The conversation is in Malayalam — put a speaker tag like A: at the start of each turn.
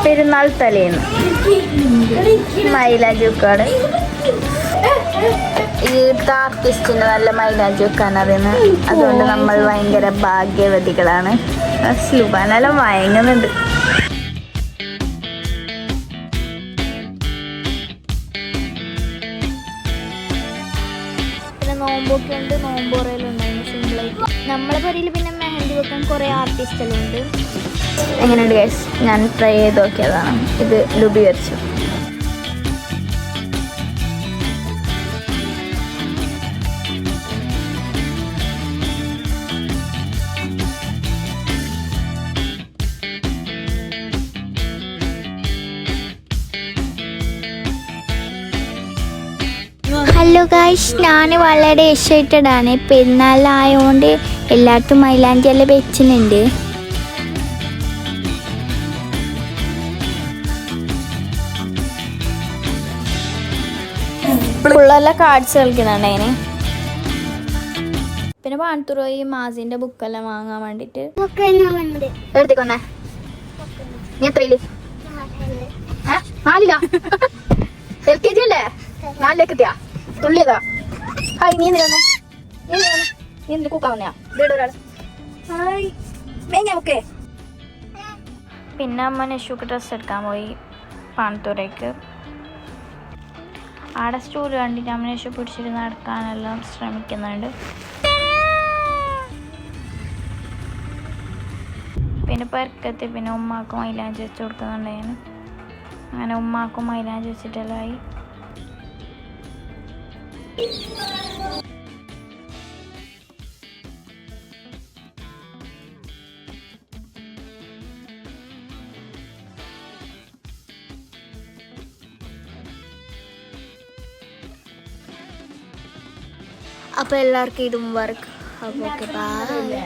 A: പെരുന്നാൾ തലേന്ന് മൈലാഞ്ചി വെക്കാണ്. ഈ ആർട്ടിസ്റ്റിന് നല്ല മൈലാഞ്ചി വെക്കാൻ അറിയുന്നത്, അതുകൊണ്ട് നമ്മൾ ഭയങ്കര ഭാഗ്യവതികളാണ്. സ്ലുബാനെല്ലാം വയങ്ങുന്നുണ്ട്. പിന്നെ നോമ്പൊക്കെ ഉണ്ട്, നോമ്പോറയിലുണ്ടായിരുന്നു സിമ്പിളായിട്ട്. നമ്മളെ പരിയിൽ പിന്നെ മെഹന്തി വെക്കാൻ കുറേ ആർട്ടിസ്റ്റെല്ലാം ഉണ്ട്. എങ്ങനെയുണ്ട് ഗൈസ്? ഞാൻ ട്രൈ ചെയ്ത് നോക്കിയതാണ്. ഇത് ലുബി വരച്ചു.
B: ഹലോ ഗായ്സ്, ഞാൻ വളരെ എക്സൈറ്റഡ് ആണ്. പെരുന്നാളായതുകൊണ്ട് എല്ലായിടത്തും മൈലാഞ്ചി എല്ലാം വെച്ചിട്ടുണ്ട്.
A: പിള്ളേരെല്ലാം കാർഡ്സ് കളിക്കുന്നുണ്ട് അതിന്. പിന്നെ പാണത്തൂർ പോയി മാസിന്റെ ബുക്കെല്ലാം വാങ്ങാൻ വേണ്ടിട്ട് എടുത്തിക്കൊന്നേ. നീ എത്രയില്? 4 LKG അല്ലേ? 4ലേക്ക് എത്തിയാ തുള്ളിയതാ. ഹായ്, നീ എന്തിനാ കൂക്കാവുന്നയാ? പിന്നെ അമ്മ നെഷുക്ക് ഡ്രസ്സ് എടുക്കാൻ പോയി പാണത്തൂരേക്ക്. ആടെ സ്റ്റൂൾ കണ്ടിട്ട് അമ്മ നെഷു പിടിച്ചിട്ട് നടക്കാനെല്ലാം ശ്രമിക്കുന്നുണ്ട്. പിന്നെ പെരക്കത്തി പിന്നെ ഉമ്മാക്കും മൈലാഞ്ചി വെച്ച് കൊടുക്കുന്നുണ്ടായിരുന്നു. അങ്ങനെ ഉമ്മാക്കും മൈലാഞ്ചി വെച്ചിട്ടെല്ലാം ആയി.
B: അപ്പോൾ എല്ലാവർക്കും ഇതും വർക്ക്. അപ്പോൾ ഓക്കെ, ബൈ.